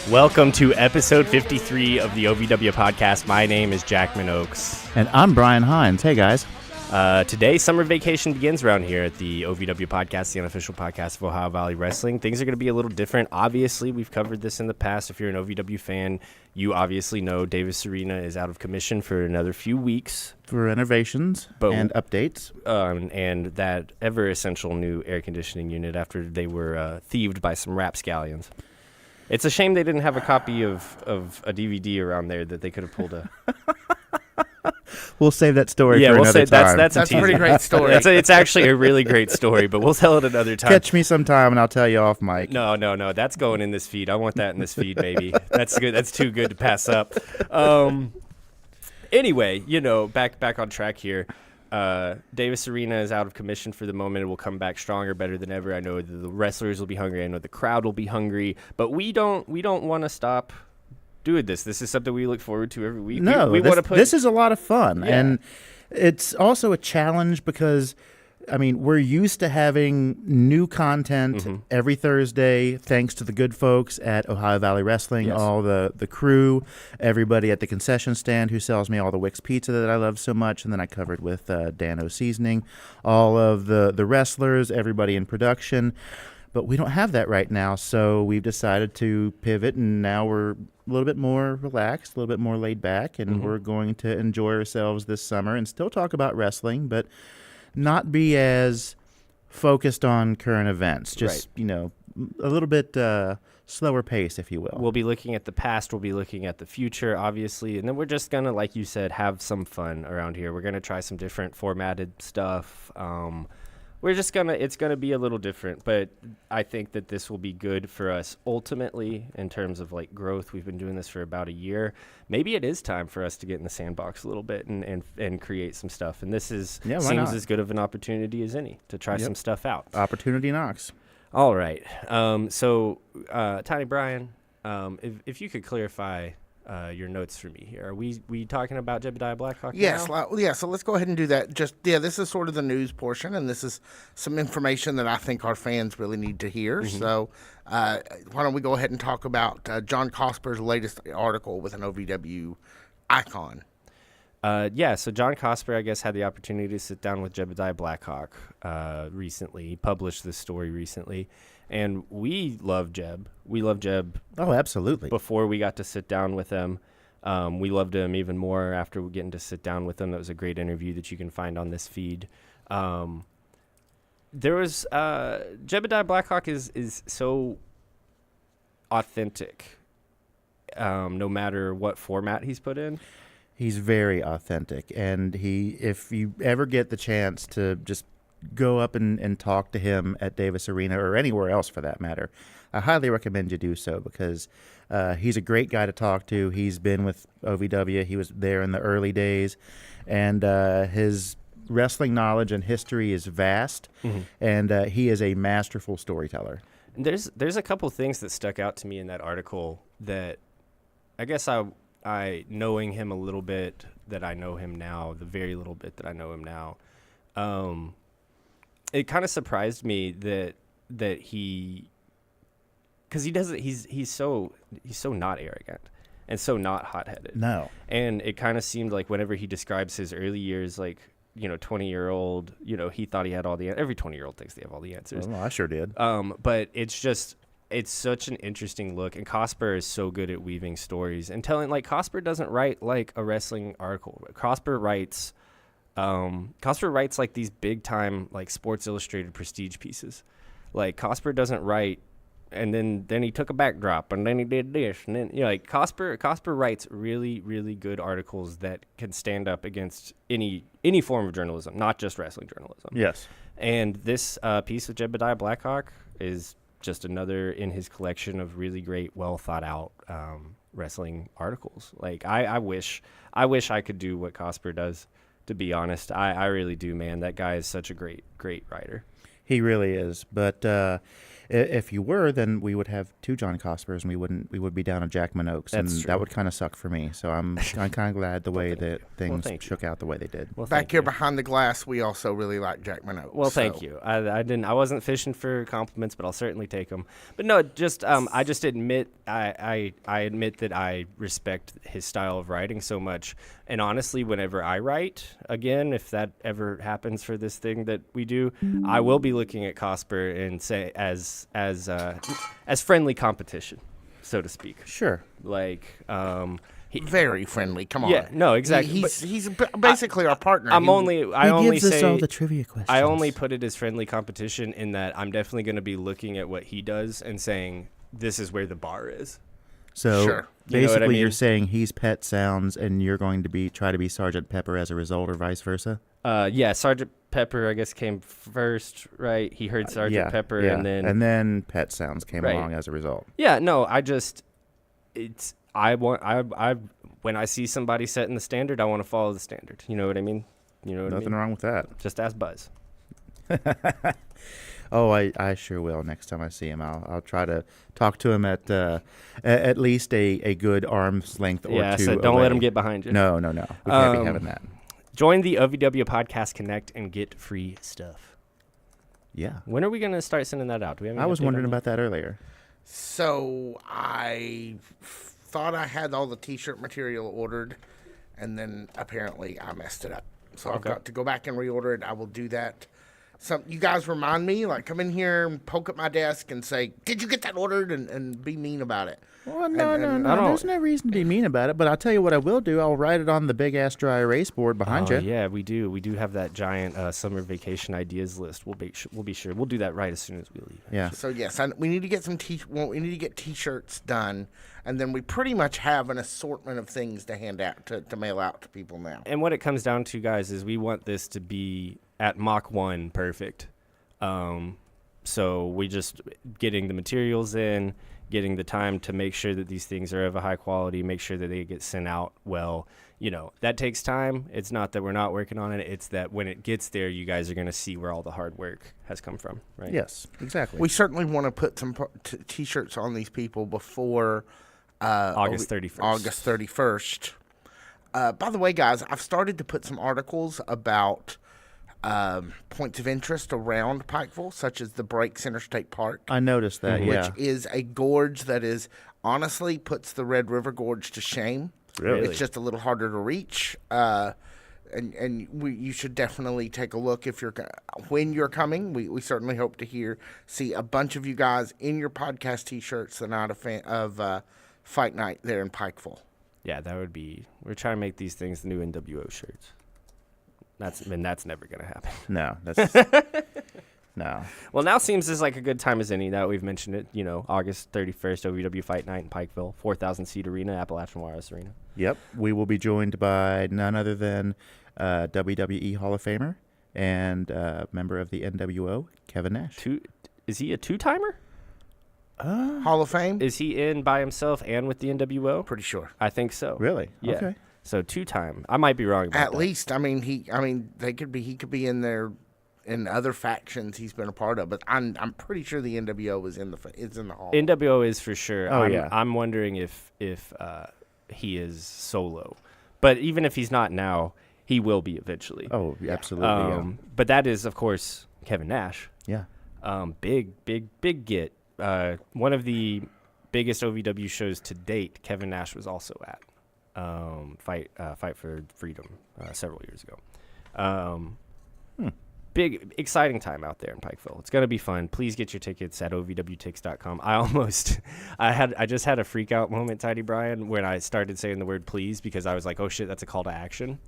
Welcome to episode 53 of the OVW podcast. My name is Jackman Oaks. And I'm Brian Hines. Hey, guys. Today, summer vacation begins around here at the OVW podcast, the unofficial podcast of Ohio Valley Wrestling. Things are going to be a little different. Obviously, we've covered this in the past. If you're an OVW fan, you obviously know Davis Arena is out of commission for another few weeks. For renovations and updates. And that ever-essential new air conditioning unit after they were thieved by some rapscallions. It's a shame they didn't have a copy of a DVD around there that they could have pulled a... We'll save that story for another time. That's a pretty great story. It's actually a really great story, but we'll tell it another time. Catch me sometime, and I'll tell you off mic. No. That's going in this feed. I want that in this feed, baby. That's good. That's too good to pass up. Anyway, back on track here. Davis Arena is out of commission for the moment. It will come back stronger, better than ever. I know the wrestlers will be hungry. I know the crowd will be hungry. But we don't want to stop doing this. This is something we look forward to every week. No, this is a lot of fun. Yeah. And it's also a challenge because, we're used to having new content every Thursday, thanks to the good folks at Ohio Valley Wrestling, yes. all the crew, everybody at the concession stand who sells me all the Wix pizza that I love so much, and then I covered with Dan O Seasoning, all of the wrestlers, everybody in production. But we don't have that right now, so we've decided to pivot, and now we're a little bit more relaxed, a little bit more laid back, and we're going to enjoy ourselves this summer and still talk about wrestling, but not be as focused on current events. Just, a little bit slower pace, if you will. We'll be looking at the past. We'll be looking at the future, obviously. And then we're just going to, like you said, have some fun around here. We're going to try some different formatted stuff. It's going to be a little different, but I think that this will be good for us ultimately in terms of growth. We've been doing this for about a year. Maybe it is time for us to get in the sandbox a little bit and create some stuff. And this seems as good of an opportunity as any to try some stuff out. Opportunity knocks. All right. So, Tiny Brian, if you could clarify your notes for me here. Are we talking about Jebediah Blackhawk now? So let's go ahead and do that. This is sort of the news portion, and this is some information that I think our fans really need to hear. So why don't we go ahead and talk about John Cosper's latest article with an OVW icon. So John Cosper, I guess, had the opportunity to sit down with Jebediah Blackhawk recently. He published this story recently. And we love Jeb. We love Jeb. Oh, absolutely. Before we got to sit down with him. We loved him even more after getting to sit down with him. That was a great interview that you can find on this feed. There was Jebediah Blackhawk is so authentic, no matter what format he's put in. He's very authentic. And if you ever get the chance to just go up and talk to him at Davis Arena or anywhere else for that matter, I highly recommend you do so because he's a great guy to talk to. He's been with OVW. He was there in the early days, and his wrestling knowledge and history is vast, and he is a masterful storyteller. And there's a couple things that stuck out to me in that article that I guess I knowing him a little bit that I know him now, the very little bit that I know him now, it kind of surprised me that he, because he's so not arrogant and so not hot-headed. No. And it kind of seemed like whenever he describes his early years, 20-year-old, he thought he had all the, every 20-year-old thinks they have all the answers. Well, I sure did. But it's such an interesting look, and Cosper is so good at weaving stories and telling. Cosper doesn't write like a wrestling article. Cosper writes these big time Sports Illustrated prestige pieces. Cosper doesn't write, and then he took a backdrop, and then he did this, and then Cosper writes really, really good articles that can stand up against any form of journalism, not just wrestling journalism. Yes. And this piece with Jebediah Blackhawk is just another in his collection of really great, well thought out wrestling articles. I wish I could do what Cosper does, to be honest. I really do, man. That guy is such a great writer. He really is. But If you were, then we would have 2 John Cospers, and we would be down at Jackman Oaks, That's and true. that would kind of suck for me. So I'm kind of glad the way that things thank you. shook out the way they did. Well, Back thank here you. behind the glass, we also really like Jackman Oaks. Well, thank so- you. I wasn't fishing for compliments, but I'll certainly take them. But no, just I just admit I admit that I respect his style of writing so much. And honestly, whenever I write again, if that ever happens for this thing that we do, I will be looking at Cosper and say as friendly competition, so to speak. Sure. Like Very friendly. Come on. Yeah, no, exactly. He's basically our partner. I He only gives us say all the trivia questions. I only put it as friendly competition in that I'm definitely going to be looking at what he does and saying this is where the bar is. So Sure. You know what I basically, you're mean? saying he's Pet Sounds, and you're going to try to be Sergeant Pepper as a result, or vice versa. Yeah, Sergeant Pepper I guess came first, right? He heard Sergeant Pepper and then Pet Sounds came Right. along as a result. yeah, no, I when I see somebody setting the standard, I want to follow the standard. You know what I mean? You know what Nothing I mean? wrong with that. Just ask Buzz. Oh, I sure will. Next time I see him, I'll try to talk to him at least a good arm's length or Yeah, two. so don't let away. him get behind you. No. We can't be having that. Join the OVW Podcast Connect and get free stuff. Yeah. When are we going to start sending that out? Do we have any I was update on wondering that? about that earlier. So I thought I had all the T-shirt material ordered, and then apparently I messed it up. So I've Okay. got to go back and reorder it. I will do that. You guys remind me, like come in here and poke at my desk and say, "Did you get that ordered?" and be mean about it. Well, no. I don't- There's no reason to be mean about it. But I'll tell you what I will do. I'll write it on the big ass dry erase board behind you. Yeah, we do. We do have that giant summer vacation ideas list. We'll be sure. We'll do that right as soon as we leave. Yeah. So yes, we need to get we need to get T-shirts done, and then we pretty much have an assortment of things to hand out to mail out to people now. And what it comes down to, guys, is we want this to be at Mach 1 perfect. So we just getting the materials in, getting the time to make sure that these things are of a high quality, make sure that they get sent out well. You know, that takes time. It's not that we're not working on it. It's that when it gets there, you guys are going to see where all the hard work has come from, right? Yes, exactly. We certainly want to put some T-shirts on these people before August 31st. August 31st. By the way, guys, I've started to put some articles about points of interest around Pikeville, such as the Breaks Interstate Park, I noticed that. which Yeah. is a gorge that is honestly puts the Red River Gorge to shame. Really? It's just a little harder to reach. You should definitely take a look when you're coming. We certainly hope to see a bunch of you guys in your podcast T-shirts the night of Fight Night there in Pikeville. Yeah, that would be. We're trying to make these things the new NWO shirts. That's never going to happen. No, that's no. Well, now seems as like a good time as any. Now we've mentioned it. You know, August 31st, OVW Fight Night in Pikeville, 4,000 seat arena, Appalachian Juarez Arena. Yep. We will be joined by none other than WWE Hall of Famer and member of the NWO, Kevin Nash. Is he a two-timer? Hall of Fame? Is he in by himself and with the NWO? Pretty sure. I think so. Really? Yeah. Okay. So two-time. I might be wrong about At that. least, he could be in there in other factions he's been a part of, but I'm pretty sure the NWO is in the hall. NWO is for sure. Oh, yeah. I'm wondering if he is solo, but even if he's not now, he will be eventually. Oh, absolutely. But that is, of course, Kevin Nash. Yeah. Big get. One of the biggest OVW shows to date, Kevin Nash was also at Fight for Freedom several years ago. Big, exciting time out there in Pikeville. It's going to be fun. Please get your tickets at OVWTix.com. I just had a freak out moment, Tidy Brian, when I started saying the word please because I was like, oh shit, that's a call to action.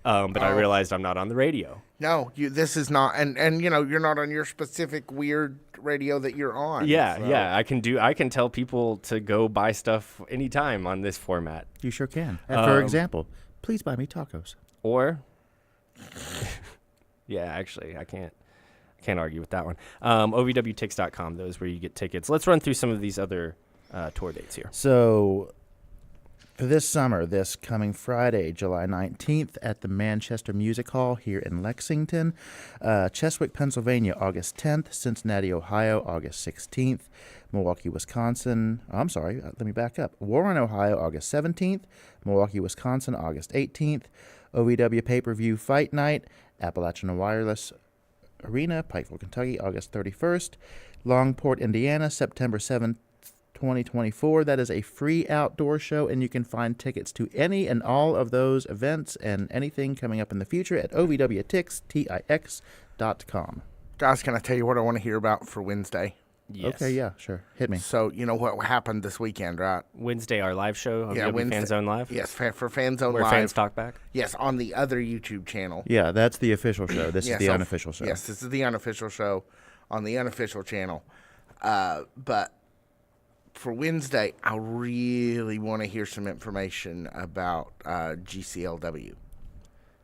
But I realized I'm not on the radio. No, this is not, and you're not on your specific weird radio that you're on. Yeah, so. yeah. I can tell people to go buy stuff anytime on this format. You sure can. And for example, please buy me tacos. Or yeah, actually, I can't argue with that one. OVWTix.com, though, is where you get tickets. Let's run through some of these other tour dates here. So this summer, this coming Friday, July 19th, at the Manchester Music Hall here in Lexington. Cheswick, Pennsylvania, August 10th. Cincinnati, Ohio, August 16th. Milwaukee, Wisconsin. Let me back up. Warren, Ohio, August 17th. Milwaukee, Wisconsin, August 18th. OVW Pay-Per-View Fight Night, Appalachian Wireless Arena, Pikeville, Kentucky, August 31st. Longport, Indiana, September 7th. 2024. That is a free outdoor show, and you can find tickets to any and all of those events and anything coming up in the future at OVWTix.com. Guys, can I tell you what I want to hear about for Wednesday? Yes. Okay, yeah, sure. Hit me. So, you know what happened this weekend, right? Wednesday, our live show, OVW Fan Zone Live. Yes, for Fan Zone Where Live. fans talk back. Yes, on the other YouTube channel. Yeah, that's the official show. This is the unofficial show. Yes, this is the unofficial show on the unofficial channel. But for Wednesday, I really want to hear some information about GCLW.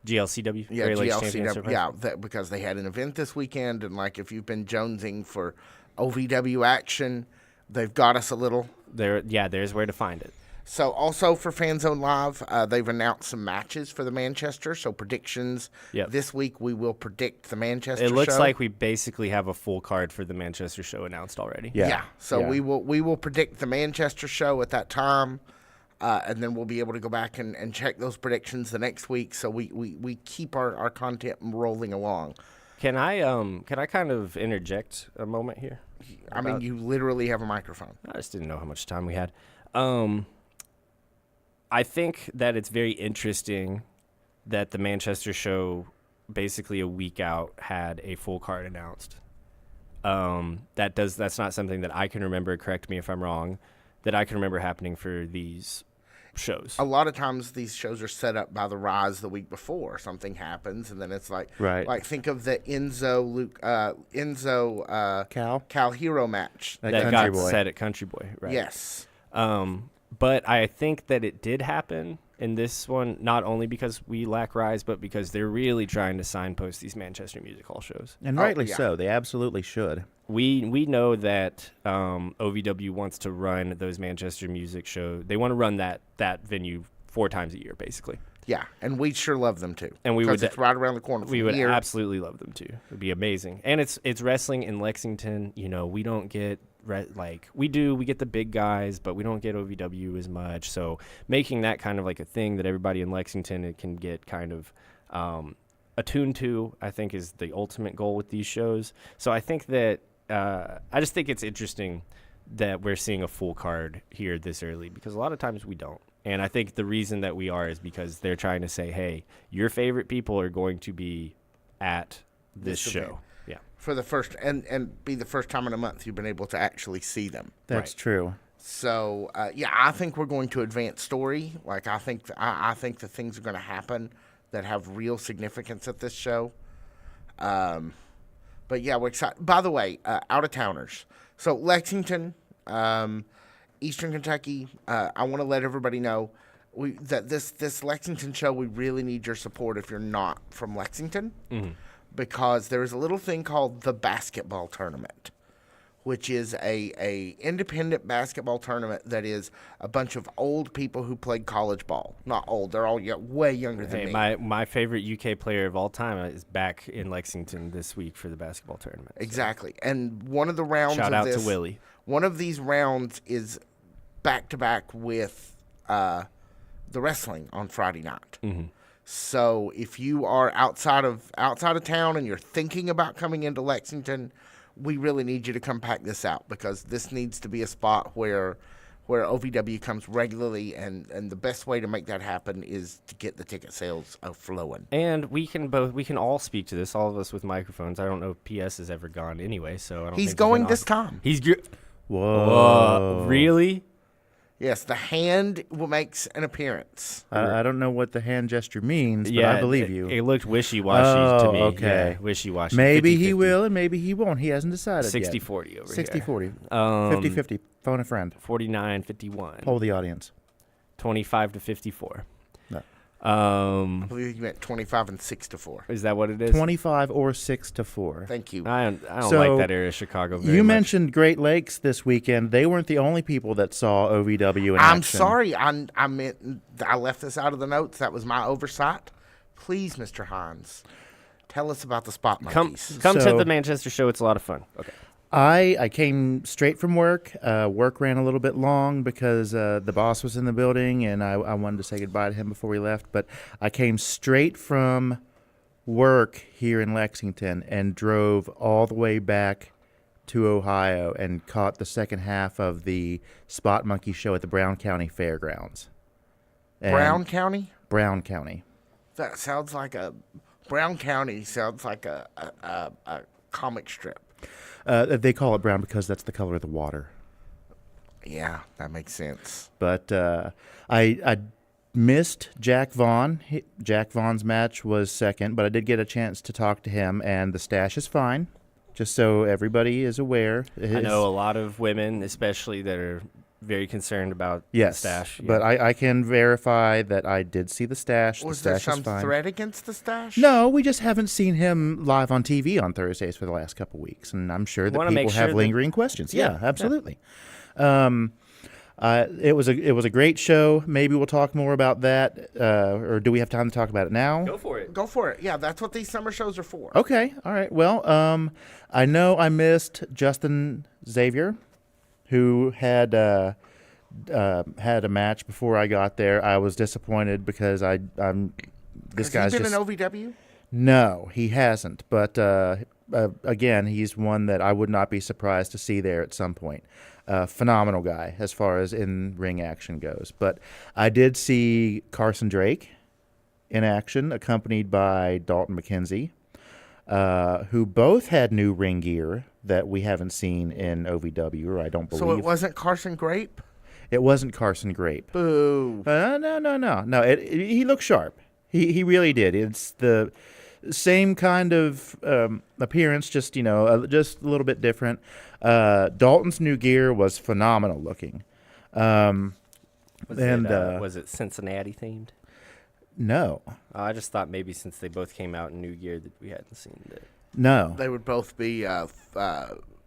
GLCW. Yeah, Great Lakes Champions GLCW. Surprise. Yeah, because they had an event this weekend, and like if you've been jonesing for OVW action, they've got us a little. There's where to find it. So also for FanZone Live, they've announced some matches for the Manchester. So predictions. Yep. This week we will predict the Manchester It looks show. like we basically have a full card for the Manchester show announced already. Yeah. So Yeah. we will predict the Manchester show at that time, and then we'll be able to go back and check those predictions the next week. So we keep our content rolling along. Can I kind of interject a moment here? I mean, you literally have a microphone. I just didn't know how much time we had. I think that it's very interesting that the Manchester show, basically a week out, had a full card announced. That's not something that I can remember, correct me if I'm wrong, that I can remember happening for these shows. A lot of times these shows are set up by the Rise the week before. Something happens, and then it's like, Right. like think of the Cal Hero match. That that Country got Boy. set at Country Boy, right? Yes. But I think that it did happen in this one, not only because we lack Rise, but because they're really trying to signpost these Manchester Music Hall shows. And Oh, rightly yeah. so. They absolutely should. We know that OVW wants to run those Manchester music shows. They want to run that venue 4 times a year, basically. Yeah, and we'd sure love them too. And we would- it's right around the corner from We would here. absolutely love them to. It would be amazing. And it's wrestling in Lexington. You know, we don't get we get the big guys, but we don't get OVW as much. So making that kind of like a thing that everybody in Lexington can get kind of attuned to, I think, is the ultimate goal with these shows. So I think that I just think it's interesting that we're seeing a full card here this early, because a lot of times we don't. And I think the reason that we are is because they're trying to say, hey, your favorite people are going to be at this This show. event. Yeah. For the first and be the first time in a month you've been able to actually see them. That's Right. true. So I think we're going to advance story. Like I think that things are going to happen that have real significance at this show. But yeah, we're excited. By the way, out of towners. So Lexington, Eastern Kentucky. I want to let everybody know that this Lexington show, we really need your support if you're not from Lexington, because there is a little thing called the basketball tournament, which is a independent basketball tournament that is a bunch of old people who played college ball. Not old; they're all way younger than me. Hey, my favorite UK player of all time is back in Lexington this week for the basketball tournament. So Exactly. And one of the rounds shout of out this, to Willie. one of these rounds is back to back with the wrestling on Friday night. So if you are outside of town and you're thinking about coming into Lexington, we really need you to come pack this out, because this needs to be a spot where OVW comes regularly, and the best way to make that happen is to get the ticket sales flowing. And we can all speak to this, all of us with microphones. I don't know if PS has ever gone anyway, so I don't He's think we going can this offer- time. He's Whoa. really? Yes, the hand makes an appearance. I don't know what the hand gesture means, but I believe you. It looked wishy-washy to Oh, me. okay. Yeah, wishy-washy. Maybe 50-50. he will, and maybe he won't. He hasn't decided 60-40 yet. over 60-40. here. 50-50. Phone a friend. 49-51. Poll the audience. 25-54. No. I believe you meant 25 and 6-4. Is that what it is? 25 or 6-4. Thank you. I don't So, like that area of Chicago very You much. mentioned Great Lakes this weekend. They weren't the only people that saw OVW in I'm action. sorry. I meant I left this out of the notes. That was my oversight. Please, Mr. Hines, tell us about the spot Come monkeys. to So- the Manchester show. It's a lot of fun. Okay. I came straight from work. Work ran a little bit long because the boss was in the building, and I wanted to say goodbye to him before we left. But I came straight from work here in Lexington and drove all the way back to Ohio and caught the second half of the Spot Monkey show at the Brown County Fairgrounds. And Brown County? Brown County. That sounds like a Brown County sounds like a comic strip. They call it brown because that's the color of the water. Yeah, that makes sense. But I missed Jack Vaughn. Jack Vaughn's match was second, but I did get a chance to talk to him, and the stash is fine. Just so everybody is aware. I know a lot of women, especially that are very concerned about the Yes, stash. but I can verify that I did see the stash. Was the there stash some is fine. threat against the stash? No, we just haven't seen him live on TV on Thursdays for the last couple weeks, and I'm sure that Wanna people make have sure that- lingering questions. Yeah, Yeah, absolutely. It was a great show. Maybe we'll talk more about that, or do we have time to talk about it now? Go for it. Go for it. Yeah, that's what these summer shows are for. Okay, all right. Well, I know I missed Justin Xavier, who had a match before I got there. I was disappointed because I'm this Has guy's he been just in OVW? no, he hasn't. But again, he's one that I would not be surprised to see there at some point. Phenomenal guy as far as in ring action goes. But I did see Carson Drake in action, accompanied by Dalton McKenzie, who both had new ring gear that we haven't seen in OVW, or I don't believe. So it wasn't Carson Grape? It wasn't Carson Grape. Boo. No. He looked sharp. He really did. It's the same kind of appearance, just just a little bit different. Dalton's new gear was phenomenal looking. Was it Cincinnati themed? No, I just thought maybe since they both came out in new gear that we hadn't seen that. no. They would both be,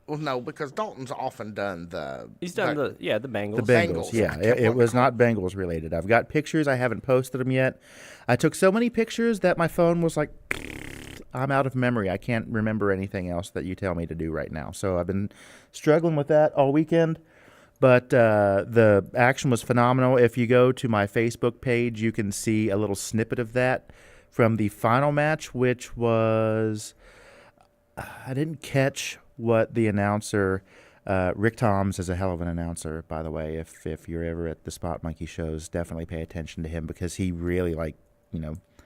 well, no, because Dalton's often done the. He's done the Bengals. The Bengals. Bengals, yeah. I kept It wanting was to not Bengals related. I've got pictures. I haven't posted them yet. I took so many pictures that my phone was like, I'm out of memory. I can't remember anything else that you tell me to do right now. So I've been struggling with that all weekend. But the action was phenomenal. If you go to my Facebook page, you can see a little snippet of that from the final match, which was I didn't catch what the announcer Rick Toms is a hell of an announcer, by the way. If you're ever at the Spot Monkey shows, definitely pay attention to him because he really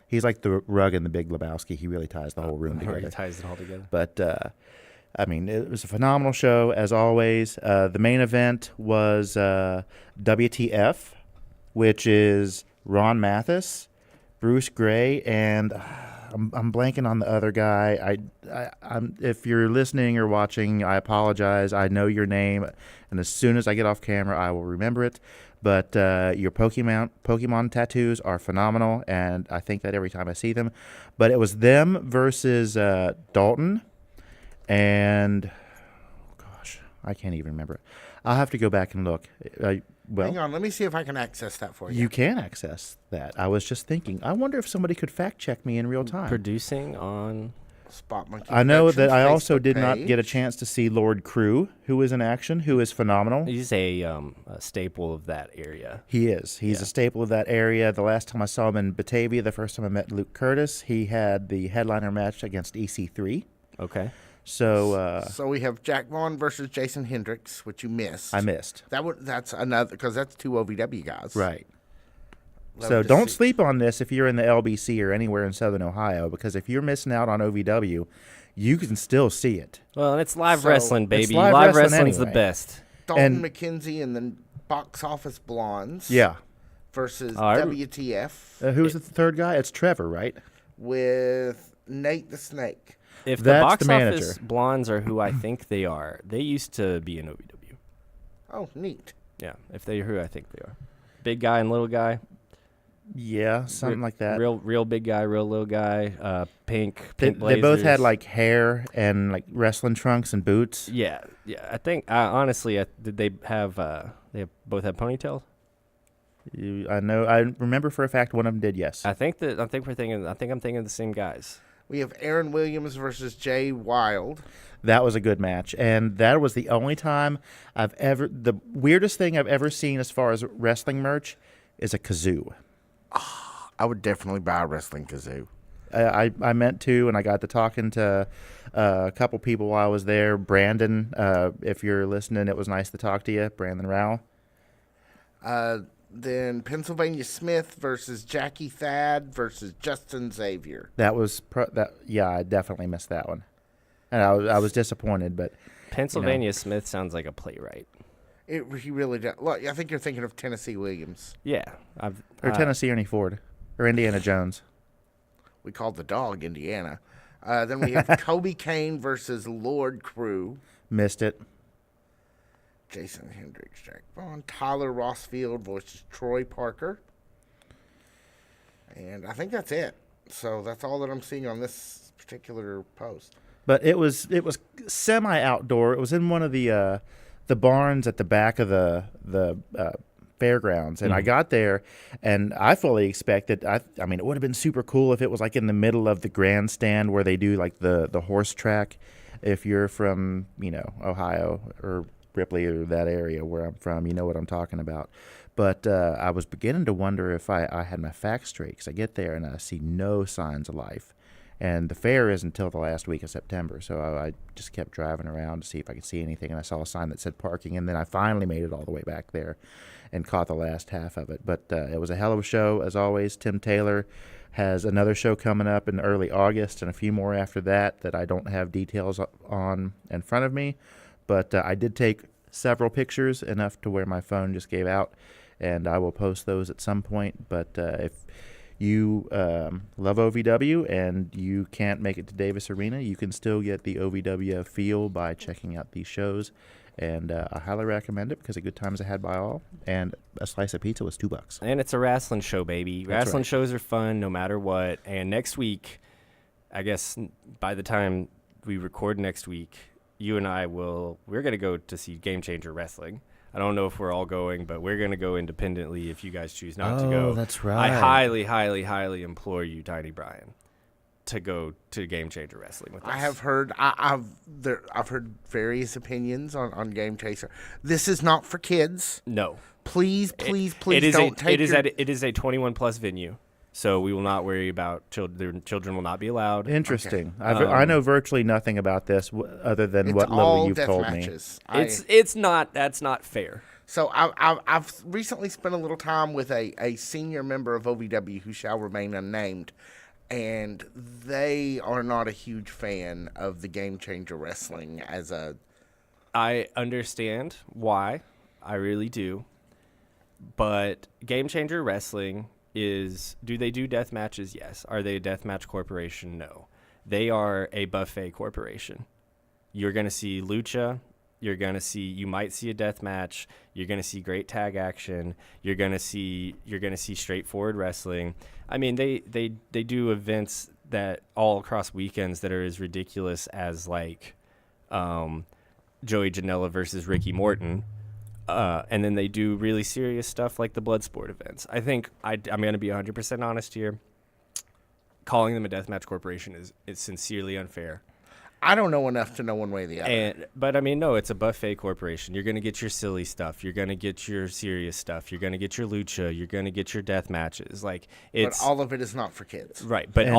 he's like the rug in the Big Lebowski. He really ties the whole room together. He ties it all together. But it was a phenomenal show as always. The main event was WTF, which is Ron Mathis, Bruce Gray, and I'm blanking on the other guy. I'm if you're listening or watching, I apologize. I know your name, and as soon as I get off camera, I will remember it. But your Pokemon tattoos are phenomenal, and I think that every time I see them. But it was them versus Dalton, and gosh, I can't even remember it. I'll have to go back and look. Hang on, let me see if I can access that for you. You can access that. I was just thinking. I wonder if somebody could fact check me in real time. Producing on. Spot Monkey. I know that I Productions also Facebook did not page. get a chance to see Lord Crew, who is in action, who is phenomenal. He's a staple of that area. He is. He's a staple of that area. The last time I saw him in Batavia, the first time I met Luke Curtis, he had the headliner match against EC3. Okay. So So we have Jack Vaughn versus Jason Hendricks, which you missed. I missed. That's another because that's two OVW guys. Right. Love So to don't see- sleep on this if you're in the LBC or anywhere in Southern Ohio, because if you're missing out on OVW, you can still see it. Well, and it's live So, wrestling, it's baby. live Live wrestling wrestling's the anyway. best. Dalton and- McKenzie and then Box Office Blondes. Yeah. Versus I rem- WTF Who's the third guy? It's Trevor, right? with Nate the Snake. If the That's box the office manager. blondes are who I think they are, they used to be in OVW. Oh, neat. Yeah, if they're who I think they are. Big guy and little guy. Yeah, something like that. Real big guy, real little guy. Pink They both had blazers. like hair and like wrestling trunks and boots. Yeah. I think honestly, did they have both have ponytails? I remember for a fact one of them did. Yes. I think I'm thinking of the same guys. We have Aaron Williams versus Jay Wild. That was a good match, and that was the only time the weirdest thing I've ever seen as far as wrestling merch is a kazoo. I would definitely buy a wrestling kazoo. I meant to, and I got to talking to a couple people while I was there. Brandon, if you're listening, it was nice to talk to you. Brandon Rowell. Then Pennsylvania Smith versus Jackie Thad versus Justin Xavier. That was yeah, I definitely missed that one, and I was disappointed. But Pennsylvania Smith sounds like a playwright. He really does. Look, I think you're thinking of Tennessee Williams. Yeah, or Tennessee Ernie Ford, or Indiana Jones. We called the dog Indiana. Then we have Kobe Kane versus Lord Crew. Missed it. Jason Hendricks, Jack Vaughn, Tyler Rossfield versus Troy Parker. And I think that's it. So that's all that I'm seeing on this particular post. But it was semi outdoor. It was in one of the barns at the back of the fairgrounds, and I got there, and I fully expected. I mean, it would have been super cool if it was like in the middle of the grandstand where they do like the horse track. If you're from Ohio or Ripley or that area where I'm from, you know what I'm talking about. But I was beginning to wonder if I had my facts straight, because I get there and I see no signs of life. And the fair isn't until the last week of September, so I just kept driving around to see if I could see anything, and I saw a sign that said parking, and then I finally made it all the way back there and caught the last half of it. But it was a hell of a show, as always. Tim Taylor has another show coming up in early August and a few more after that I don't have details on in front of me. But I did take several pictures, enough to where my phone just gave out, and I will post those at some point. But if you love OVW and you can't make it to Davis Arena, you can still get the OVW feel by checking out these shows. And I highly recommend it, because a good time is had by all. And a slice of pizza was $2. And it's a wrestling show, baby. That's Wrestling right. shows are fun no matter what. And next week, I guess by the time we record next week, you and we're going to go to see Game Changer Wrestling. I don't know if we're all going, but we're going to go independently if you guys choose not to go. Oh, that's right. I highly, highly, highly implore you, Tiny Brian, to go to Game Changer Wrestling with us. I have heard I've heard various opinions on Game Chaser. This is not for kids. No. Please don't take it is a 21 plus venue. So we will not worry about children. Children will not be allowed. Interesting. I know virtually nothing about this other than what little you've told matches. me. It's not. That's not fair. So I've recently spent a little time with a senior member of OVW who shall remain unnamed, and they are not a huge fan of the Game Changer Wrestling as a. I understand why. I really do. But Game Changer Wrestling do they do death matches? Yes. Are they a death match corporation? No. They are a buffet corporation. You're going to see lucha. You might see a death match. You're going to see great tag action. You're going to see straightforward wrestling. I mean, they do events that all across weekends that are as ridiculous as like Joey Janela versus Ricky Morton. And then they do really serious stuff like the Bloodsport events. I think I'm going to be 100% honest here. Calling them a deathmatch corporation is sincerely unfair. I don't know enough to know one way or the other. But I mean, no, it's a buffet corporation. You're going to get your silly stuff. You're going to get your serious stuff. You're going to get your lucha. You're going to get your death matches. Like but all of it is not for kids, right? But we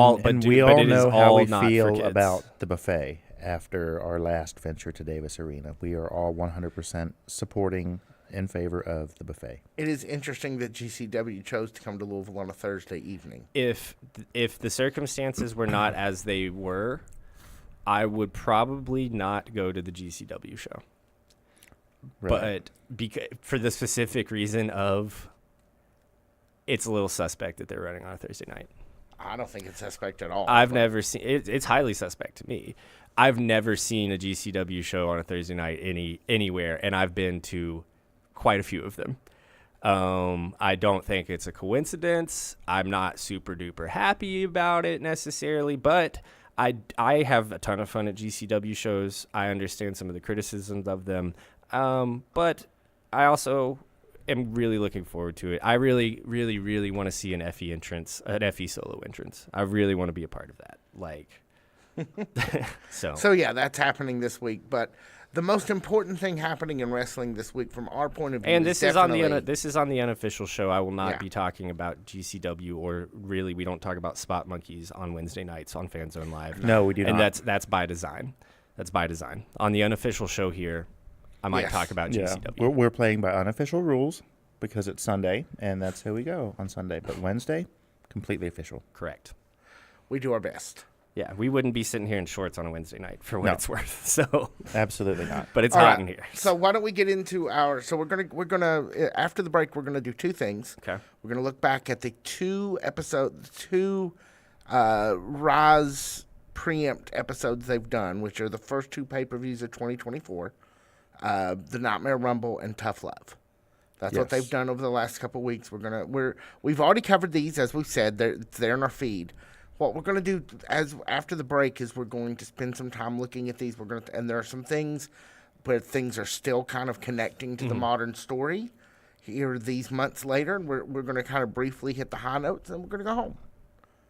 all know how we not for feel kids. about the buffet. After our last venture to Davis Arena, we are all 100% supporting in favor of the buffet. It is interesting that GCW chose to come to Louisville on a Thursday evening. If the circumstances were not as they were, I would probably not go to the GCW show. Right. But for the specific reason of it's a little suspect that they're running on a Thursday night. I don't think it's suspect at all. I've never seen it. It's highly suspect to me. I've never seen a GCW show on a Thursday night anywhere, and I've been to quite a few of them. I don't think it's a coincidence. I'm not super duper happy about it necessarily, but I have a ton of fun at GCW shows. I understand some of the criticisms of them, but I also am really looking forward to it. I really, really, really want to see an FE solo entrance. I really want to be a part of that. So yeah, that's happening this week. But the most important thing happening in wrestling this week, from our point of view, and this is on the unofficial show. I will not be talking about GCW, or really, we don't talk about Spot Monkeys on Wednesday nights on Fanzone Live. No, we do not. And that's by design. That's by design. On the unofficial show here, I might talk about GCW. We're playing by unofficial rules because it's Sunday, and that's how we go on Sunday. But Wednesday, completely official. Correct. We do our best. Yeah, we wouldn't be sitting here in shorts on a Wednesday night for what it's worth. So absolutely not. But it's All hot right. in here. So why don't we get into our? So we're gonna after the break, we're gonna do two things. Okay. We're gonna look back at the two Rise preempt episodes they've done, which are the first two pay-per-views of 2024, the Nightmare Rumble and Tough Love. That's what they've done over the last couple of weeks. We've already covered these, as we've said. It's there in our feed. What we're going to do after the break is we're going to spend some time looking at these. And there are some things where things are still kind of connecting to the modern story here these months later. And we're going to kind of briefly hit the high notes, and we're going to go home.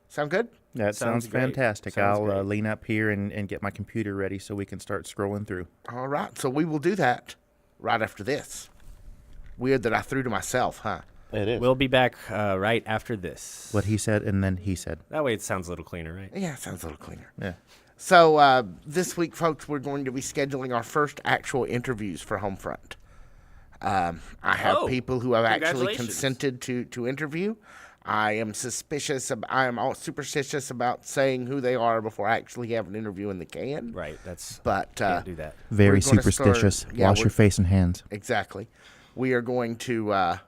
Sound good? That sounds fantastic. Sounds I'll great. lean up here and get my computer ready so we can start scrolling through. All right. So we will do that right after this. Weird that I threw to myself, huh? It is. We'll be back right after this. What he said, and then he said. That way it sounds a little cleaner, right? Yeah, it sounds a little cleaner. Yeah. So this week, folks, we're going to be scheduling our first actual interviews for Homefront. I have people who have actually consented to interview. I am all superstitious about saying who they are before I actually have an interview in the can. Right. Can't do that. Very superstitious. Wash your face and hands. Exactly. We are going to.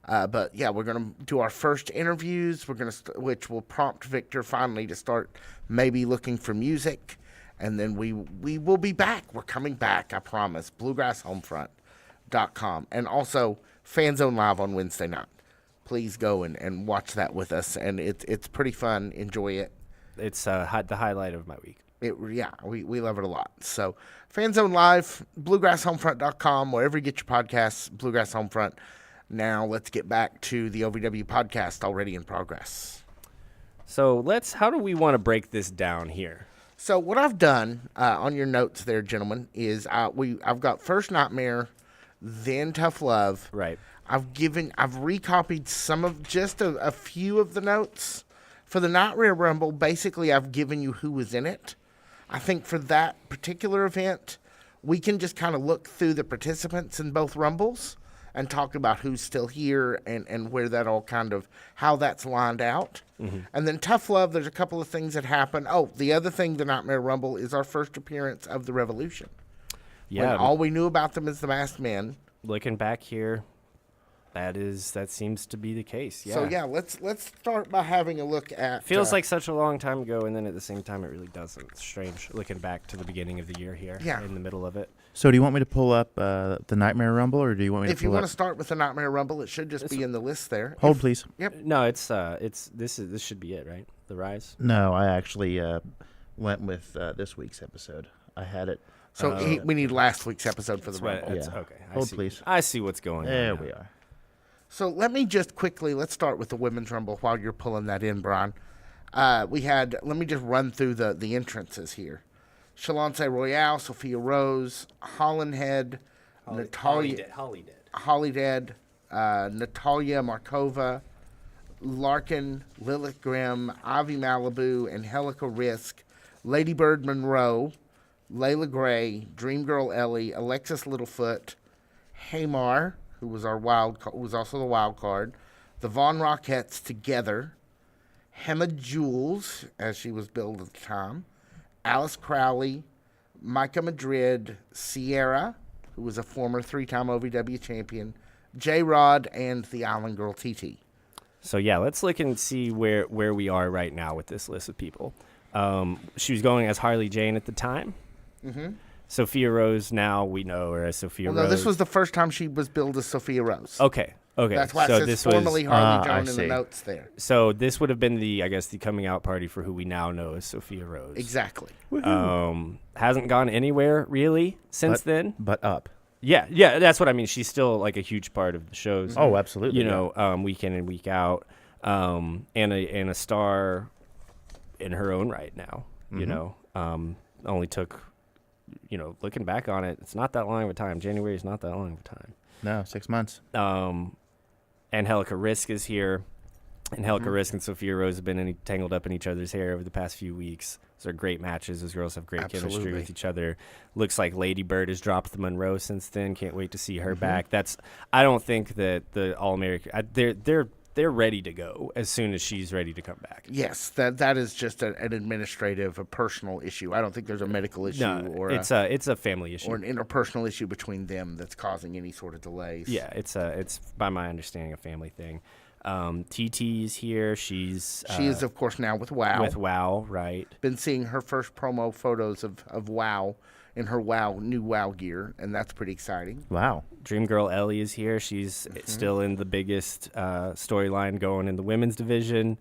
But yeah, we're going to do our first interviews. We're going to, which will prompt Victor finally to start maybe looking for music, and then we will be back. We're coming back, I promise. BluegrassHomefront.com, and also Fanzone Live on Wednesday night. Please go and watch that with us, and it's pretty fun. Enjoy it. It's the highlight of my week. We love it a lot. So Fanzone Live, BluegrassHomefront.com, wherever you get your podcasts, Bluegrass Homefront. Now let's get back to the OVW podcast already in progress. So how do we want to break this down here? So what I've done on your notes there, gentlemen, is I've got first Nightmare, then Tough Love. Right. I've recopied some of just a few of the notes for the Nightmare Rumble. Basically, I've given you who was in it. I think for that particular event, we can just kind of look through the participants in both Rumbles and talk about who's still here and where that all kind of, how that's lined out. Mm-hmm. And then Tough Love, there's a couple of things that happen. Oh, the other thing, the Nightmare Rumble, is our first appearance of the Revolution. Yeah. When all we knew about them is the Masked Men. Looking back here, that seems to be the case. Yeah. So yeah, let's start by having a look at. Feels like such a long time ago, and then at the same time, it really doesn't. It's strange looking back to the beginning of the year here. Yeah. In the middle of it. So do you want me to pull up the Nightmare Rumble, or do you want me to If you want to start with the Nightmare Rumble, it should just be in the list there. Hold, please. Yep. No, this should be it, right? The Rise. No, I actually went with this week's episode. I had it. So we need last week's episode for the Rumble. Yeah. Okay. Hold, please. I see what's going on. There now. we are. So let me just quickly, let's start with the Women's Rumble while you're pulling that in, Brian. Let me just run through the entrances here. Shalance Royale, Sophia Rose, Hollandhead, Natalia, Hollydead, Natalia Markova, Larkin, Lilith Grimm, Ivy Malibu, Angelica Risk, Ladybird Monroe, Layla Gray, Dream Girl Ellie, Alexis Littlefoot, Hamar, who was also the wild card, the Von Rockettes together, Hema Jules, as she was billed at the time, Alice Crowley, Micah Madrid, Sierra, who was a former 3-time OVW champion, J-Rod, and the Island Girl TT. So yeah, let's look and see where we are right now with this list of people. She was going as Harley Jane at the time. Mm-hmm. Sophia Rose, now we know her as Sophia Well, Rose. no, this was the first time she was billed as Sophia Rose. Okay. That's why so it says this formerly was, Harley I Joan in the see. notes there. so this would have been the coming out party for who we now know as Sophia Rose. Exactly. Hasn't gone anywhere really since then. But up. Yeah, that's what I mean. She's still like a huge part of the shows. Oh, absolutely. You know, week in and week out, and a star in her own right now. You know, only took, looking back on it, it's not that long of a time. January is not that long of a time. No, 6 months. Angelica Risk is here. Angelica Risk and Sophia Rose have been tangled up in each other's hair over the past few weeks. Those are great matches. Those girls have great chemistry Absolutely. with each other. Looks like Lady Bird has dropped the Monroe since then. Can't wait to see her back. I don't think that the All-American, they're ready to go as soon as she's ready to come back. Yes, that is just an administrative, a personal issue. I don't think there's a medical issue or it's a family issue. or an interpersonal issue between them that's causing any sort of delays. Yeah, it's by my understanding a family thing. TT's here. She is of course now with WoW. with WoW, right? Been seeing her first promo photos of WoW in her new WoW gear, and that's pretty exciting. Wow. Dream Girl Ellie is here. She's still in the biggest storyline going in the women's division.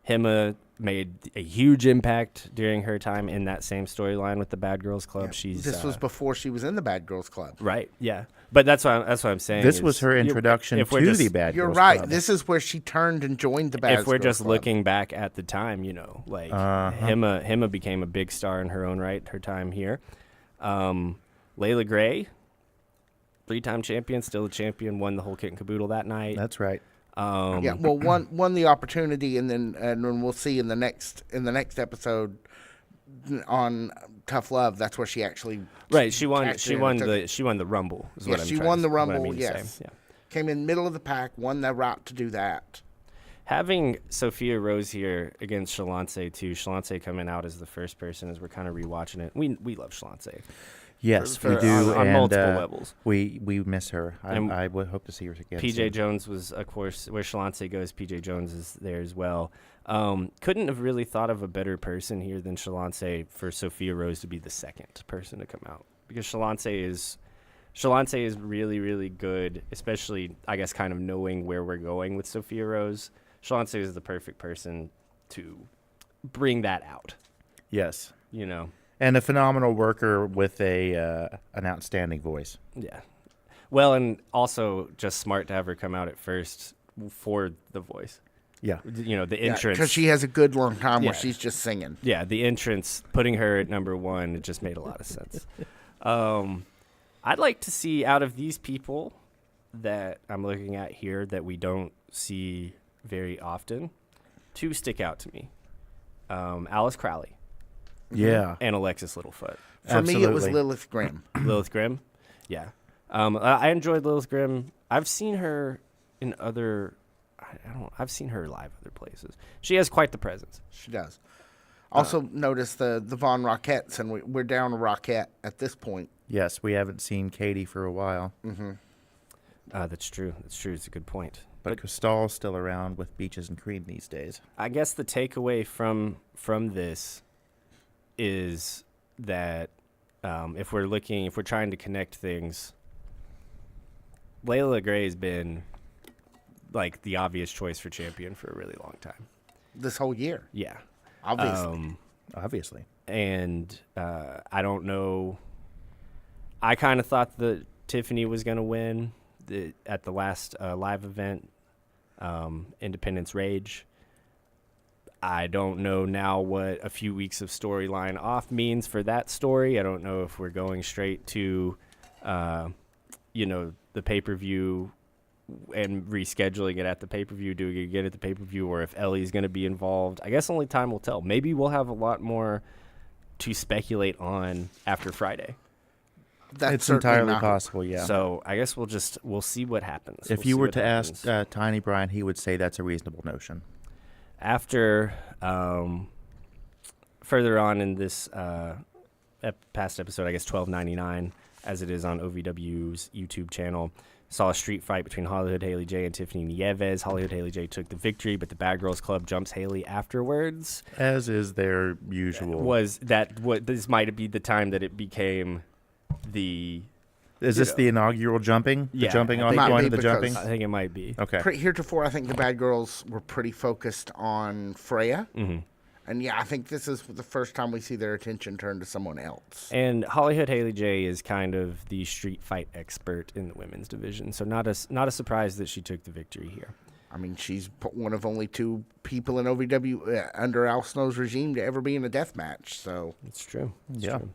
Hema made a huge impact during her time in that same storyline with the Bad Girls Club. This was before she was in the Bad Girls Club. right, yeah. But that's what I'm saying. This is was her introduction if to we're just- the Bad You're Girls right. Club. This is where she turned and joined the Bad Girls If we're just Club. looking back at the time, Hema became a big star in her own right. Her time here. Layla Gray, 3-time champion, still a champion, won the whole kit and caboodle that night. That's right. Yeah, well, won the opportunity, and then we'll see in the next episode on Tough Love. That's where she actually Right, she won cashed in and took she won the Rumble. Is Yes, what I'm she trying won to- the what I Rumble, mean to say. yes. Yeah. came in middle of the pack, won the route to do that. Having Sophia Rose here against Shalance too. Shalance coming out as the first person as we're kind of rewatching it. We love Shalance. Yes, For- we do. on and, multiple levels. We miss her. And I would hope to see her again. PJ soon. Jones was, of course, where Shalance goes. PJ Jones is there as well. Couldn't have really thought of a better person here than Shalance for Sophia Rose to be the second person to come out, because Shalance is really, really good, especially, I guess, kind of knowing where we're going with Sophia Rose. Shalance is the perfect person to bring that out, Yes. And a phenomenal worker with an outstanding voice. Yeah. Well, and also just smart to have her come out at first for the voice. Yeah. The entrance. Because she has a good long time where Yeah. she's just singing. Yeah, the entrance, putting her at number one, it just made a lot of sense. I'd like to see, out of these people that I'm looking at here that we don't see very often, 2 stick out to me. Alice Crowley Yeah. and Alexis Littlefoot. For me, it was Absolutely. Lilith Grimm. Lilith Grimm? Yeah. I enjoyed Lilith Grimm. I've seen her in other... I've seen her live other places. She has quite the presence. She does. Also, notice the Von Rockettes, and we're down a Rockette at this point. Yes, we haven't seen Katie for a while. That's true. It's a good point. But Cristal's still around with Beaches and Cream these days. I guess the takeaway from this is that if we're trying to connect things, Layla Gray has been like the obvious choice for champion for a really long time. This whole year, Yeah. obviously. Obviously. And I don't know. I kind of thought that Tiffany was going to win at the last live event, Independence Rage. I don't know now what a few weeks of storyline off means for that story. I don't know if we're going straight to, the pay-per-view and rescheduling it at the pay-per-view, doing it again at the pay-per-view, or if Ellie's going to be involved. I guess only time will tell. Maybe we'll have a lot more to speculate on after Friday. That's It's certainly entirely not- possible, yeah. So I guess we'll see what happens. If We'll you see were what to happens. ask Tiny Brian, he would say that's a reasonable notion. After further on in this past episode, I guess 1299, as it is on OVW's YouTube channel, saw a street fight between Hollywood Haley J and Tiffany Nieves. Hollywood Haley J took the victory, but the Bad Girls Club jumps Haley afterwards. As is their usual. This might be the time that it became the Is this the inaugural jumping? The Yeah, jumping I off think point it of the might be jumping? because- I think it might be. Okay. Heretofore, I think the bad girls were pretty focused on Freya. Mm-hmm. And yeah, I think this is the first time we see their attention turned to someone else. And Hollywood Haley J is kind of the street fight expert in the women's division, so not a surprise that she took the victory here. I mean, she's one of only 2 people in OVW under Al Snow's regime to ever be in a death match. So It's true. It's Yeah. true.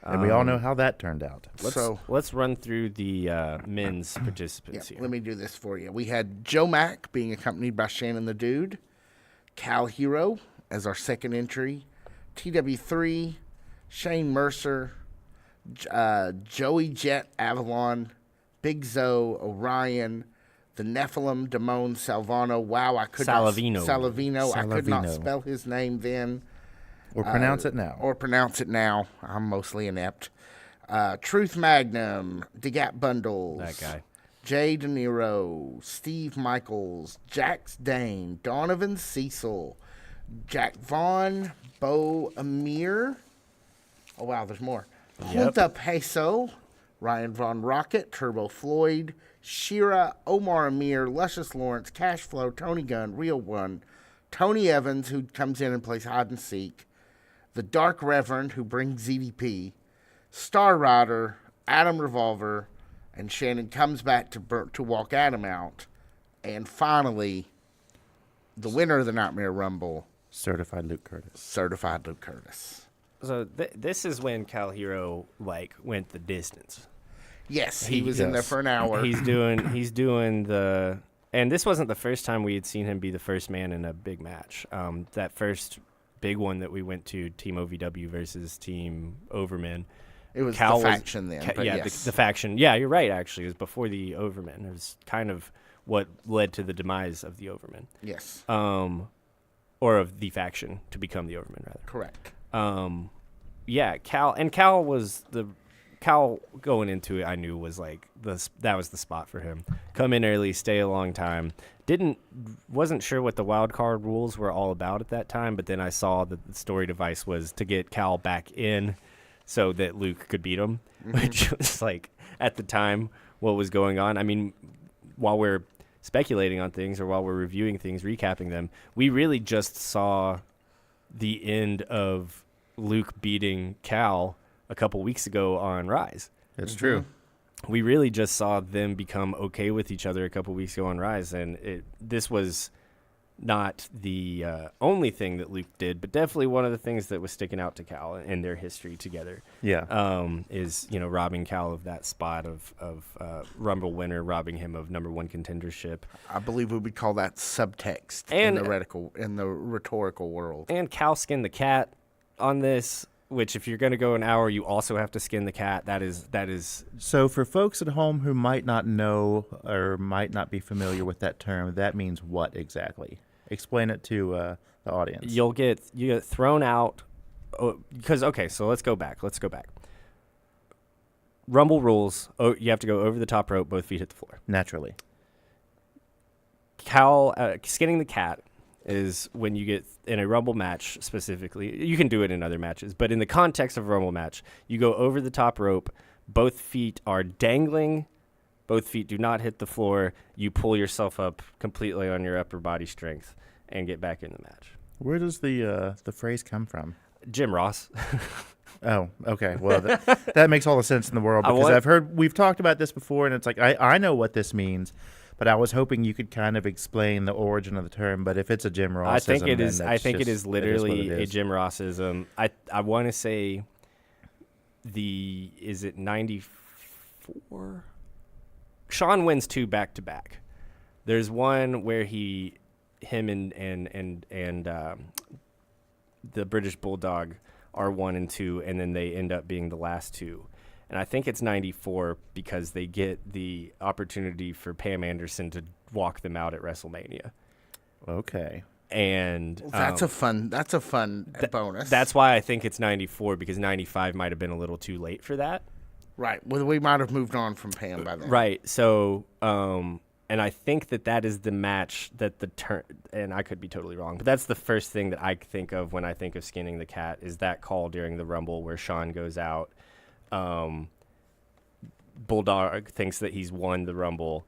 And we all know how that turned out. Let's run through the men's yeah, participants here. let me do this for you. We had Joe Mack being accompanied by Shannon the Dude, Cal Hero as our second entry, TW3, Shane Mercer, Joey Jet Avalon, Big Zoe Orion, the Nephilim Damone Salvano. Wow, I could Salavino. Salavino. I could not Salavino. spell his name then. Or pronounce it now. Or pronounce it now. I'm mostly inept. Truth Magnum, DeGap Bundles. That guy. Jay De Niro, Steve Michaels, Jax Dane, Donovan Cecil, Jack Vaughn, Bo Amir. Oh, wow, there's more. Yep. Junta Peso, Ryan Von Rocket, Turbo Floyd, Shira, Omar Amir, Luscious Lawrence, Cashflow, Tony Gunn, Real One, Tony Evans, who comes in and plays hide and seek, the Dark Reverend, who brings ZDP, Star Rider, Adam Revolver, and Shannon comes back to walk Adam out. And finally, the winner of the Nightmare Rumble, Certified Luke Curtis. certified Luke Curtis. So this is when Cal Hero went the distance. Yes, he was in there for an hour. He's doing the, and this wasn't the first time we had seen him be the first man in a big match. That first big one that we went to, Team OVW versus Team Overmen. It was Cal the faction then. But yeah, yes. the faction. Yeah, you're right. Actually, it was before the Overmen. It was kind of what led to the demise of the Overmen, Yes, or of the faction to become the Overmen, rather. correct. Yeah, Cal was Cal going into it. I knew was that was the spot for him. Come in early, stay a long time. Wasn't sure what the wild card rules were all about at that time, but then I saw that the story device was to get Cal back in so that Luke could beat him, which was at the time what was going on. I mean, while we're speculating on things or while we're reviewing things, recapping them, we really just saw the end of Luke beating Cal a couple weeks ago on Rise. It's true. We really just saw them become okay with each other a couple weeks ago on Rise, and this was not the only thing that Luke did, but definitely one of the things that was sticking out to Cal in their history together. Yeah. Is robbing Cal of that spot of Rumble winner, robbing him of #1 contendership. I believe we would call that subtext And- in the rhetorical world. And Cal skinned the cat on this, which if you're going to go an hour, you also have to skin the cat. That is So for folks at home who might not know or might not be familiar with that term, that means what exactly? Explain it to the audience. you get thrown out because so let's go back. Rumble rules. Oh, you have to go over the top rope, both feet hit the floor. Naturally. Cal skinning the cat is when you get in a Rumble match specifically. You can do it in other matches, but in the context of a Rumble match, you go over the top rope. Both feet are dangling. Both feet do not hit the floor. You pull yourself up completely on your upper body strength and get back in the match. Where does the phrase come from? Jim Ross. Oh, okay. Well, that makes all the sense in the world because we've talked about this before, and it's I know what this means, but I was hoping you could kind of explain the origin of the term. But if it's a Jim Rossism, I think it then is. that's I think it just- is literally what it a is. Jim Rossism. I want to say is it 94? Sean wins 2 back to back. There's one where him and the British Bulldog are 1 and 2, and then they end up being the last 2. And I think it's 94 because they get the opportunity for Pam Anderson to walk them out at WrestleMania. Okay. And That's a fun bonus. that's why I think it's 94 because 95 might have been a little too late for that. right. Well, we might have moved on from Pam by then. Right. So, and I think that is the match that the turn, and I could be totally wrong, but that's the first thing that I think of when I think of skinning the cat is that call during the Rumble where Sean goes out, Bulldog thinks that he's won the Rumble.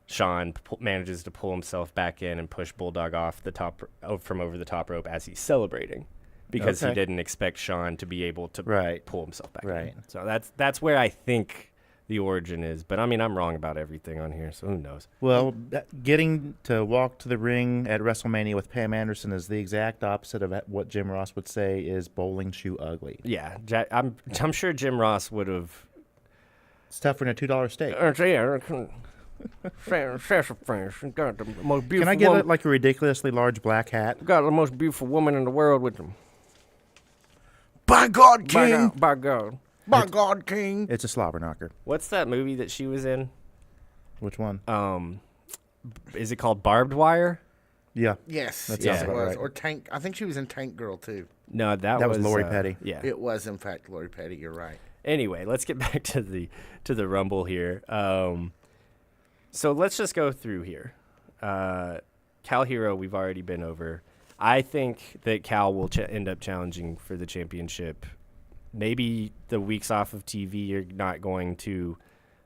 Sean manages to pull himself back in and push Bulldog off the top from over the top rope as he's celebrating, because he didn't expect Sean to be able to pull himself back in. So that's where I think the origin is. But I mean, I'm wrong about everything on here, so who knows? Well, Getting to walk to the ring at WrestleMania with Pam Anderson is the exact opposite of what Jim Ross would say is bowling shoe ugly. Yeah, I'm sure Jim Ross would have. It's tougher than a $2 steak. Got the most beautiful Can I get like a ridiculously large black hat? Got the most beautiful woman in the world with them. By God, King! By God. By God, King! It's a slobber knocker. What's that movie that she was in? Which one? Is it called Barbed Wire? Yes, it sounds was. about right. Or Tank. I think she was in Tank Girl too. No, that was Lori Petty. Yeah, it was in fact Lori Petty. You're right. Anyway, let's get back to the Rumble here. So let's just go through here. Cal Hero, we've already been over. I think that Cal will end up challenging for the championship. Maybe the weeks off of TV are not going to,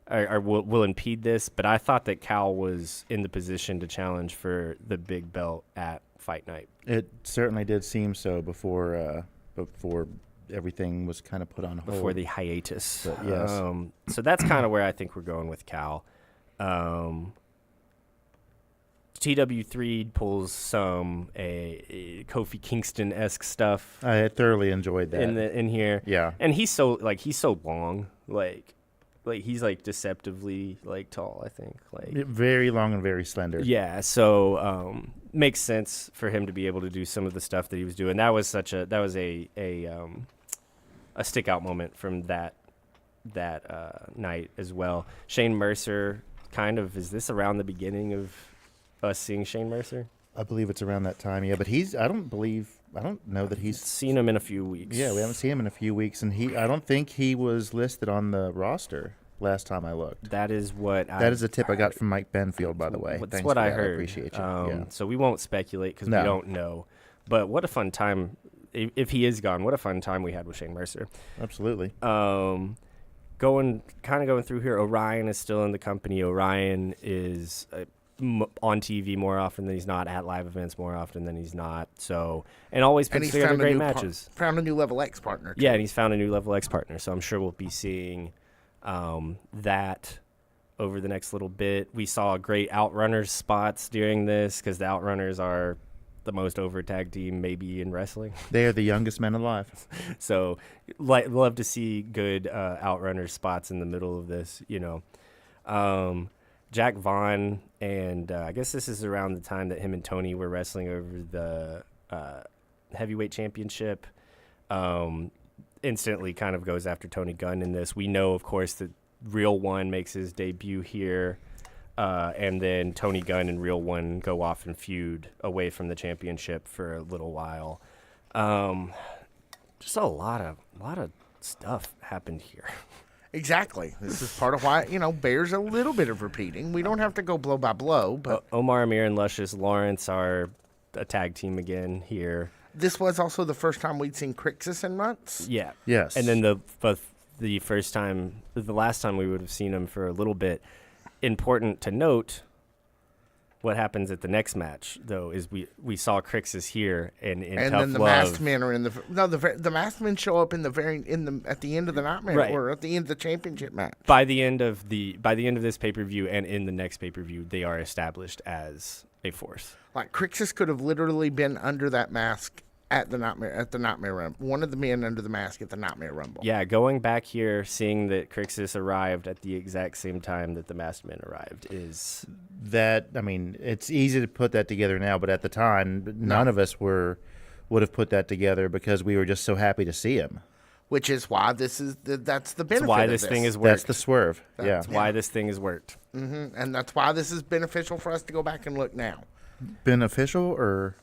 or will impede this. But I thought that Cal was in the position to challenge for the big belt at Fight Night. It certainly did seem so before everything was kind of put on hold. Before the hiatus. But yes. So that's kind of where I think we're going with Cal. TW3 pulls some a Kofi Kingston-esque stuff. I thoroughly enjoyed that in here. Yeah, and he's so long, like he's like deceptively like tall. I think very long and very slender. Yeah, so makes sense for him to be able to do some of the stuff that he was doing. That was a stick out moment from that night as well. Shane Mercer. Kind of, is this around the beginning of us seeing Shane Mercer? I believe it's around that time, yeah. But I don't know that he's seen him in a few weeks. Yeah, we haven't seen him in a few weeks, and I don't think he was listed on the roster last time I looked. That is a tip I got from Mike Benfield, by the way. That's what I heard. I appreciate you. So we won't speculate because we don't know. But what a fun time, if he is gone, what a fun time we had with Shane Mercer. Absolutely. Going through here, Orion is still in the company. Orion is on TV more often than he's not, at live events more often than he's not. So, and always puts together great matches. Found a new Level X partner, too. Yeah, and he's found a new Level X partner. So I'm sure we'll be seeing that over the next little bit. We saw great Outrunners spots during this because the Outrunners are the most over tag team maybe in wrestling. They are the youngest men alive. So love to see good Outrunner spots in the middle of this, Jack Vaughn, and I guess this is around the time that him and Tony were wrestling over the heavyweight championship. Instantly kind of goes after Tony Gunn in this. We know, of course, that Real One makes his debut here. And then Tony Gunn and Real One go off and feud away from the championship for a little while. Just a lot of stuff happened here. Exactly. This is part of why, bears a little bit of repeating. We don't have to go blow by blow, but Omar Amir and Luscious Lawrence are a tag team again here. This was also the first time we'd seen Crixus in months. Yeah. Yes. And then the last time we would have seen him for a little bit. Important to note, what happens at the next match though is we saw Crixus here and Tough then the Love. masked men are in the masked men show up at the end of the Nightmare or at the end of the championship match. By the end of this pay-per-view and in the next pay-per-view, they are established as a force. Like Crixus could have literally been under that mask at the Nightmare Rumble. One of the men under the mask at the Nightmare Rumble. Yeah, going back here, seeing that Crixus arrived at the exact same time that the masked men arrived is that. I mean, it's easy to put that together now, but at the time, none of us would have put that together because we were just so happy to see him. Which is why that's the benefit. That's why this thing is worked. That's the swerve. That's why this thing has worked. Mm-hmm. And that's why this is beneficial for us to go back and look now. Beneficial or?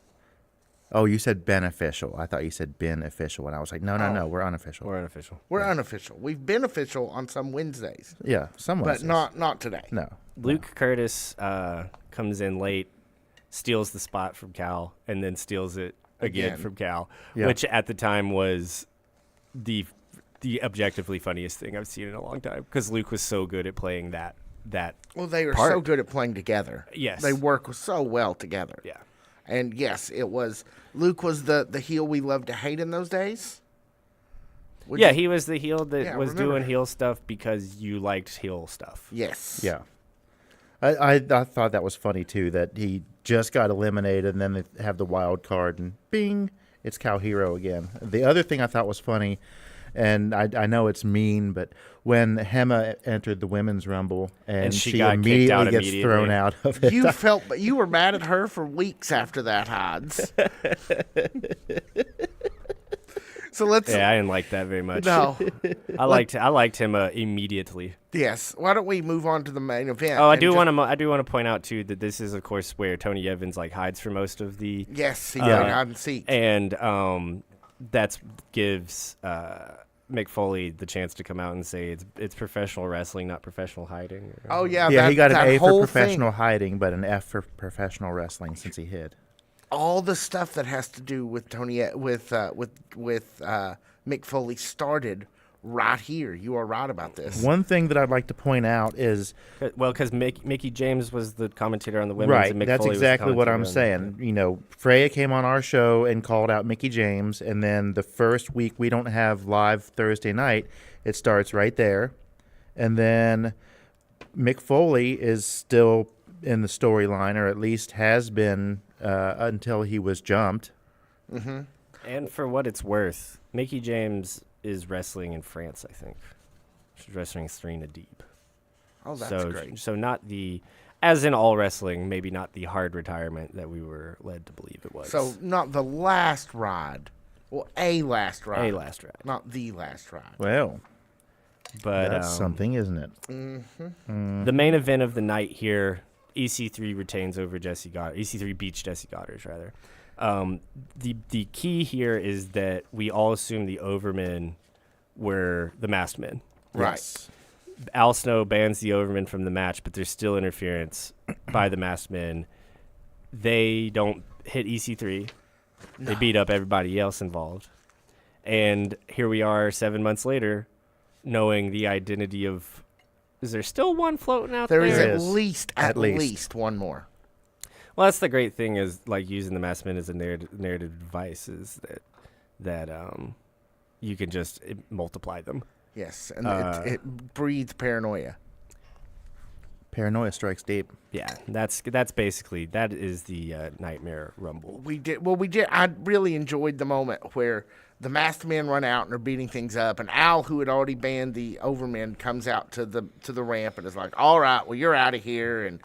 Oh, you said beneficial. I thought you said beneficial, and I was like, no, we're unofficial. We're unofficial. We're unofficial. We've been official on some Wednesdays. Yeah, some Wednesdays. But not today. No. Luke Curtis comes in late, steals the spot from Cal, and then steals it again from Cal, which at the time was the objectively funniest thing I've seen in a long time because Luke was so good at playing that. Well, they are part. so good at playing together. Yes. They work so well together. Yeah. And yes, it was Luke was the heel we loved to hate in those days. Yeah, he was the heel that was remember. doing heel stuff because you liked heel stuff. Yes. Yeah. I thought that was funny, too, that he just got eliminated, and then they have the wild card, and bing, it's Cal Hero again. The other thing I thought was funny, and I know it's mean, but when Hema entered the Women's Rumble, and she she got kicked out immediately gets thrown out of it. You were mad at her for weeks after that, Hodds. So let's. Yeah, I didn't like that very much. No. I liked Hema immediately. Yes. Why don't we move on to the main event? Oh, I and do just- want to point out too that this is of course where Tony Evans hides for most of the Yes, he played hide and seek. and that gives Mick Foley the chance to come out and say it's professional wrestling, not professional hiding. Oh yeah, Yeah, he got an that A for whole professional thing, hiding, but an F for professional wrestling since he hid. all the stuff that has to do with Mick Foley started right here. You are right about this. One thing that I'd like to point out is Well, because Mickey James was the commentator on the women's, right. and Mick That's Foley was the exactly what I'm commentator on saying. You know, Freya came on our show and called out Mickey James, and then the first week we don't have live Thursday night. It starts right there, and then Mick Foley is still in the storyline, or at least has been until he was jumped. Mm-hmm. And for what it's worth, Mickey James is wrestling in France, I think. She's wrestling Serena Deeb. Oh, that's so, great. So not the, as in all wrestling, maybe not the hard retirement that we were led to believe it was. So not the last ride. Well, a last ride. A last ride. Not the last ride. Well, But that's something, isn't it? the main event of the night here, EC3 retains over Jesse Goddard. EC3 beats Jesse Goddard, rather. The key here is that we all assume the Overmen were the masked men. Right. Yes. Al Snow bans the Overmen from the match, but there's still interference by the masked men. They don't hit EC3. They beat up everybody else involved. And here we are 7 months later, knowing the identity of... Is there still one floating out there? There is There at is. least At at least. least one more. Well, that's the great thing is using the masked men as a narrative device is that you can just multiply them. Yes, and it breeds paranoia. Paranoia strikes deep. Yeah, that's basically that is the Nightmare Rumble. We did. I really enjoyed the moment where the masked men run out and are beating things up, and Al, who had already banned the Overmen, comes out to the ramp and is like, "All right, well, you're out of here," and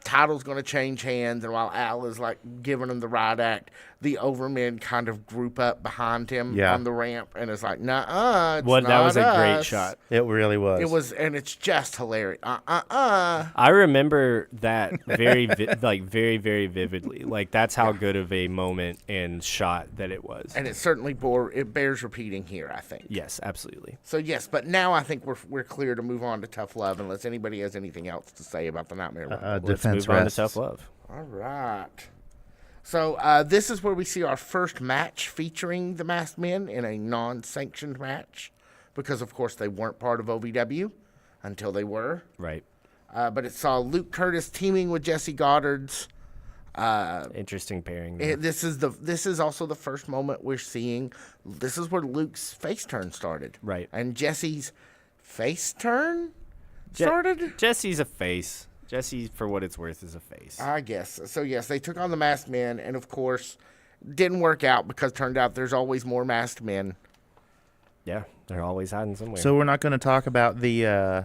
title's going to change hands. And while Al is like giving him the right act, the Overmen kind of group up behind him on the ramp and it's like, "Nuh-uh, it's That was a not great us." shot. It really was. It was, and it's just hilarious. I remember that very very very vividly. Like that's how good of a moment and shot that it was. And it certainly bears repeating here, I think. Yes, absolutely. So yes, but now I think we're clear to move on to Tough Love, unless anybody has anything else to say about the Nightmare Rumble. Let's defense move on to rests. Tough Love. All right. So this is where we see our first match featuring the Masked Men in a non-sanctioned match, because of course they weren't part of OVW until they were. Right. But it saw Luke Curtis teaming with Jesse Goddard's. Interesting pairing. there. This is also the first moment we're seeing. This is where Luke's face turn started. Right. And Jesse's face turn started. Jesse's a face. Jesse, for what it's worth, is a face. I guess. So, yes, they took on the Masked Men, and, of course, didn't work out because it turned out there's always more Masked Men. Yeah, they're always hiding somewhere. So we're not going to talk about the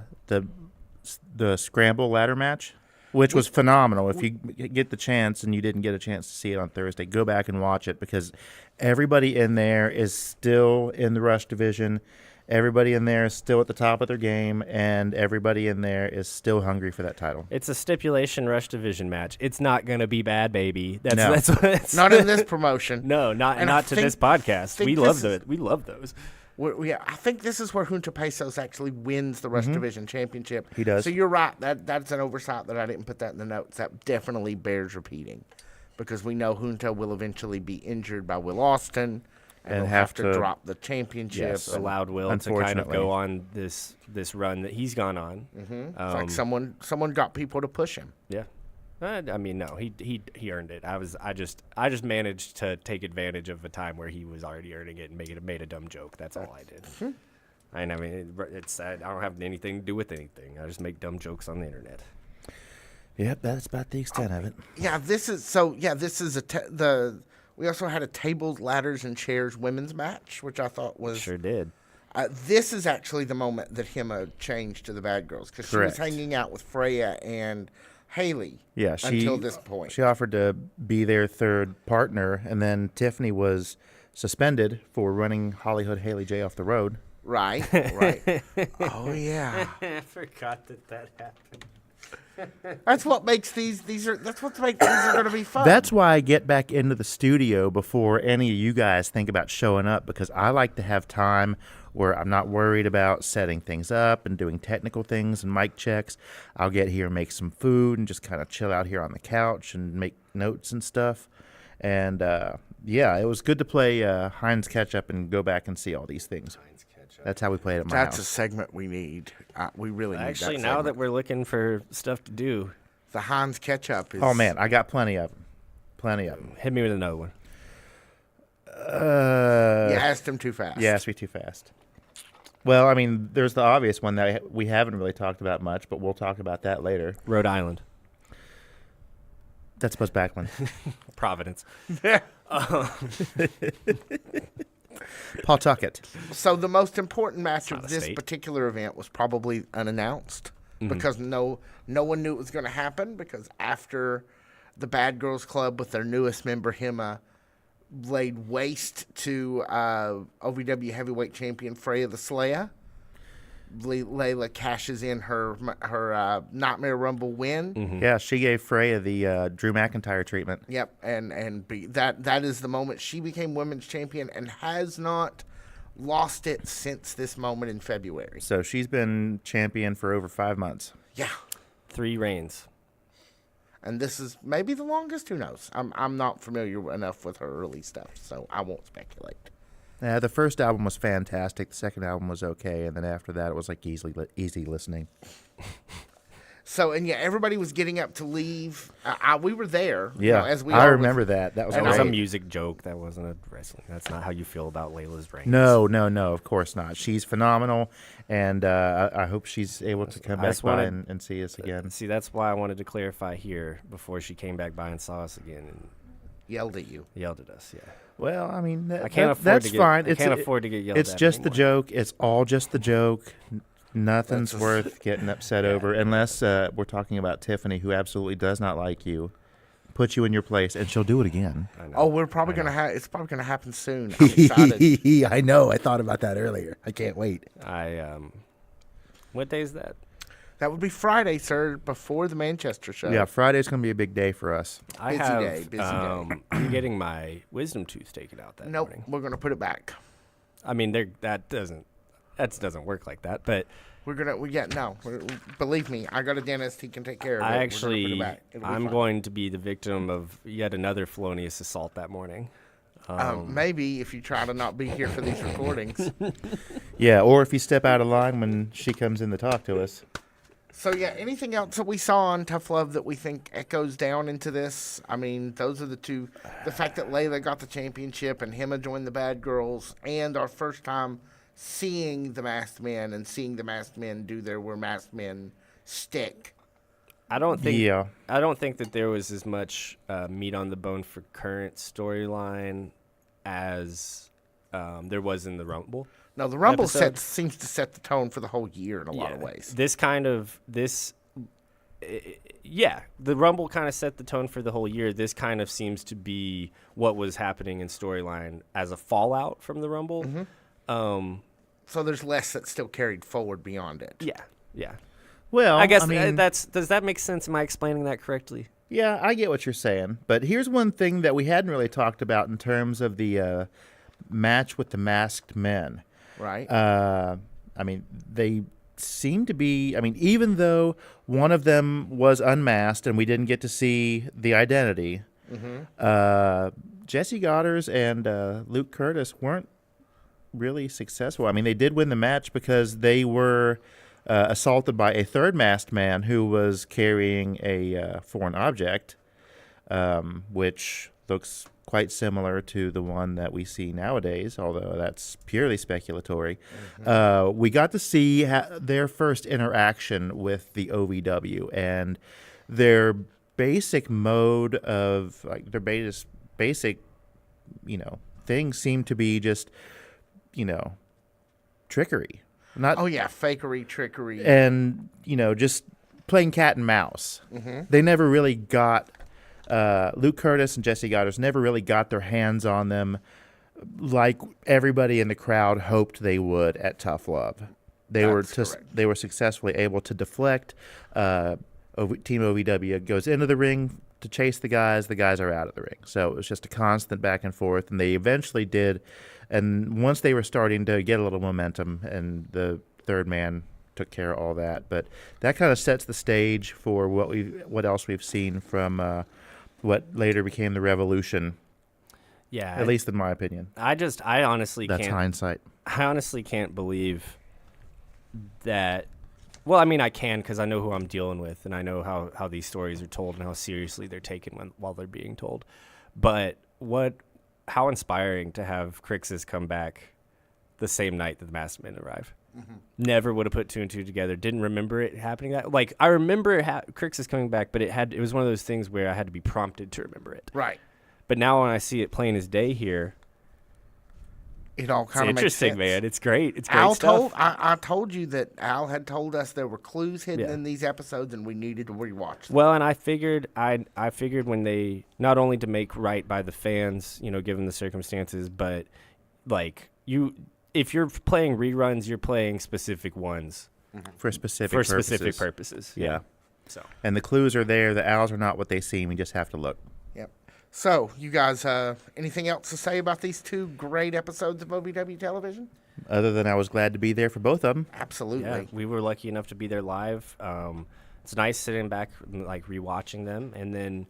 scramble ladder match, which was phenomenal. If you get the chance and you didn't get a chance to see it on Thursday, go back and watch it because everybody in there is still in the Rush division. Everybody in there is still at the top of their game, and everybody in there is still hungry for that title. It's a stipulation Rush division match. It's not going to be bad, baby. No. That's what it's Not in this promotion. No, not And I to this podcast. think We this love is- We love those. I think this is where Junta Pesos actually wins the Rush Division Championship. He does. So you're right. That's an oversight that I didn't put that in the notes. That definitely bears repeating, because we know Junta will eventually be injured by Will Austin, and have to drop the championship. Yes. and- allowed Will to kind of Unfortunately. go on this run that he's gone on. It's like someone got people to push him. Yeah. I mean, no, he earned it. I just managed to take advantage of a time where he was already earning it and made a dumb joke. That's all I did. And I mean, I don't have anything to do with anything. I just make dumb jokes on the internet. Yep, that's about the extent of it. Yeah, this is we also had a tables, ladders, and chairs women's match, which I thought was Sure did. This is actually the moment that Hema changed to the Bad Girls because she was Correct. hanging out with Freya and Haley. Yeah, until this point. She offered to be their third partner, and then Tiffany was suspended for running Hollywood Haley J off the road. Right. Oh yeah. I forgot that happened. That's what makes that's what makes these are going to be fun. That's why I get back into the studio before any of you guys think about showing up, because I like to have time where I'm not worried about setting things up and doing technical things and mic checks. I'll get here and make some food and just kind of chill out here on the couch and make notes and stuff. And yeah, it was good to play Heinz Ketchup and go back and see all these things. That's how we play it at my That's a house. segment we need. We really need Actually, that now segment. that we're looking for stuff to do, The Heinz ketchup is. Oh man, I got plenty of them. Plenty of them. hit me with another one. You asked him too fast. You asked me too fast. Well, I mean, there's the obvious one that we haven't really talked about much, but we'll talk about that later. Rhode Island, That's Buzz Backlund. Providence. Paul Tuckett. So the most important match not of a this state. particular event was probably unannounced because no one knew it was going to happen because after the Bad Girls Club with their newest member Hema laid waste to OVW heavyweight champion Freya the Slayer, Layla cashes in her Nightmare Rumble win. Yeah, she gave Freya the Drew McIntyre treatment. Yep, that is the moment she became women's champion and has not lost it since this moment in February. So she's been champion for over 5 months. Yeah, 3 reigns. and this is maybe the longest. Who knows? I'm not familiar enough with her early stuff, so I won't speculate. Yeah, the first album was fantastic. The second album was okay, and then after that, it was like easy listening. So, and yeah, everybody was getting up to leave. We were there. Yeah, as we I are remember with- that. That was That was a great. music joke. That wasn't a wrestling. That's not how you feel about Layla's reigns. No, of course not. She's phenomenal, and I hope she's able to come I back just by wanted- and see us again. See, that's why I wanted to clarify here before she came back by and saw us again and yelled at you. yelled at us. Yeah. Well, I mean, I can't afford that's to get, fine. I can't afford to get yelled It's at just the anymore. joke. It's all just the joke. Nothing's That's worth getting upset over, unless we're talking about Tiffany, who absolutely does not like you, put you in your place, and she'll do it again. I know. Oh, we're probably gonna have. It's probably gonna happen soon. I'm excited. I know. I thought about that earlier. I can't wait. What day is that? That would be Friday, sir, before the Manchester show. Yeah, Friday's going to be a big day for us. I Busy have. day, busy day. I'm getting my wisdom tooth taken out that Nope, morning. we're gonna put it back. I mean, that doesn't work like that. But Believe me, I got a dentist. He can take care of it. I We're gonna put actually, it back. It'll be I'm fine. going to be the victim of yet another felonious assault that morning. Maybe if you try to not be here for these recordings. Yeah, or if you step out of line when she comes in to talk to us. So yeah, anything else that we saw on Tough Love that we think echoes down into this? I mean, those are the two. The fact that Layla got the championship and Hema joined the Bad Girls, and our first time seeing the Masked Men and seeing the Masked Men do their "We're Masked Men" stick. I don't think. Yeah. I don't think that there was as much meat on the bone for current storyline as there was in the Rumble. No, the Rumble Episode. seems to set the tone for the whole year in a lot of ways. The Rumble kind of set the tone for the whole year. This kind of seems to be what was happening in storyline as a fallout from the Rumble. Mm-hmm. So there's less that's still carried forward beyond it. Yeah. Well, I guess mean, does that make sense? Am I explaining that correctly? Yeah, I get what you're saying. But here's one thing that we hadn't really talked about in terms of the match with the Masked Men. Right. I mean, they seem to be, even though one of them was unmasked and we didn't get to see the identity, Jesse Goddard and Luke Curtis weren't really successful. I mean, they did win the match because they were assaulted by a third masked man who was carrying a foreign object, which looks quite similar to the one that we see nowadays, although that's purely speculatory. We got to see their first interaction with the OVW, and their basic mode of, like, their basic, things seem to be just, trickery. Not fakery, trickery. And, just playing cat and mouse. They never really got, Luke Curtis and Jesse Goddard never really got their hands on them like everybody in the crowd hoped they would at Tough Love. They were successfully able to deflect. Team OVW goes into the ring to chase the guys are out of the ring. So it was just a constant back and forth, and they eventually did. And once they were starting to get a little momentum, and the third man took care of all that, but that kind of sets the stage for what else we've seen from what later became the Revolution. Yeah, at least in my opinion. I honestly that's can't. Hindsight. I honestly can't believe that. Well, I mean, I can, because I know who I'm dealing with, and I know how these stories are told and how seriously they're taken while they're being told. But how inspiring to have Crixus come back the same night that the Masked Men arrive. Never would have put two and two together. Didn't remember it happening that. Like, I remember Crixus coming back, but it was one of those things where I had to be prompted to remember it. Right. But now when I see it plain as day here, it all kind of makes sense. Interesting, man. It's great. It's great Al stuff. I told you that Al had told us there were clues hidden in these episodes, and we needed to rewatch them. Well, and I figured when they, not only to make right by the fans, given the circumstances, but like if you're playing reruns, you're playing specific ones for specific purposes. Yeah. So. And the clues are there. The owls are not what they seem. We just have to look. Yep. So, you guys, anything else to say about these two great episodes of OVW television? Other than I was glad to be there for both of them. Absolutely. Yeah, we were lucky enough to be there live. It's nice sitting back, like, rewatching them. And then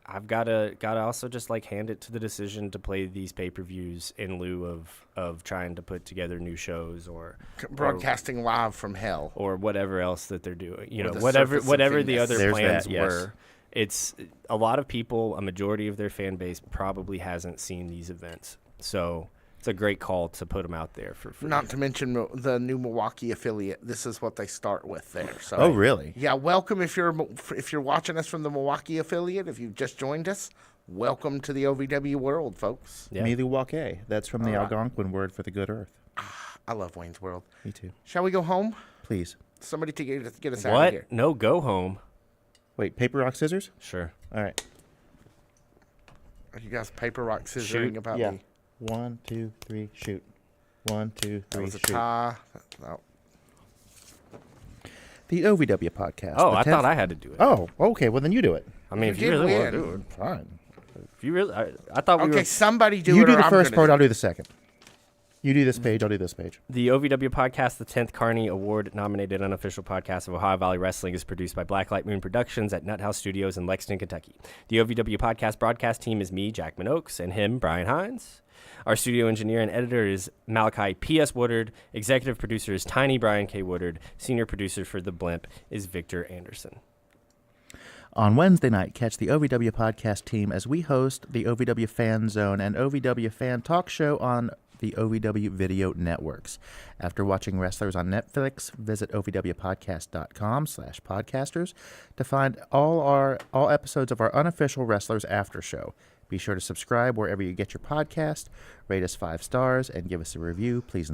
I've got to also just, like, hand it to the decision to play these pay-per-views in lieu of trying to put together new shows or broadcasting live from hell or whatever else that they're doing. Whatever the other There's plans that, yes. were. It's a lot of people, a majority of their fan base probably hasn't seen these events. So it's a great call to put them out there for free. Not to mention the new Milwaukee affiliate. This is what they start with there. So, oh, really? Yeah, welcome if you're watching us from the Milwaukee affiliate. If you've just joined us, welcome to the OVW world, folks. Yeah. Milwaukee. That's from the Algonquin word for the good earth. I love Wayne's World. Me too. Shall we go home? Please. Somebody to get us out What? of here. No, go home. Wait, paper, rock, scissors? Sure. All right. Are you guys paper, rock, scissoring about me? 1, 2, 3, shoot. 1, 2, 3, That was a shoot. tie. No. The OVW podcast. Oh, the I 10th thought I had to do it. Oh, okay. Well, then you do it. I mean, You if you did really want win. to do it. Fine. If you really, I thought we Okay, were. somebody do You it. do or the I'm first gonna part. do I'll do the second. You do this page. I'll do this page. The OVW podcast, the 10th Carney Award-nominated unofficial podcast of Ohio Valley Wrestling, is produced by Blacklight Moon Productions at Nut House Studios in Lexington, Kentucky. The OVW podcast broadcast team is me, Jackman Oaks, and him, Brian Hines. Our studio engineer and editor is Malachi P.S. Woodard. Executive producer is Tiny Brian K. Woodard. Senior producer for The Blimp is Victor Anderson. On Wednesday night, catch the OVW podcast team as we host the OVW Fan Zone and OVW Fan Talk Show on the OVW Video Networks. After watching wrestlers on Netflix, visit ovwpodcast.com/podcasters to find all episodes of our unofficial Wrestlers After Show. Be sure to subscribe wherever you get your podcast, rate us 5 stars, and give us a review, please and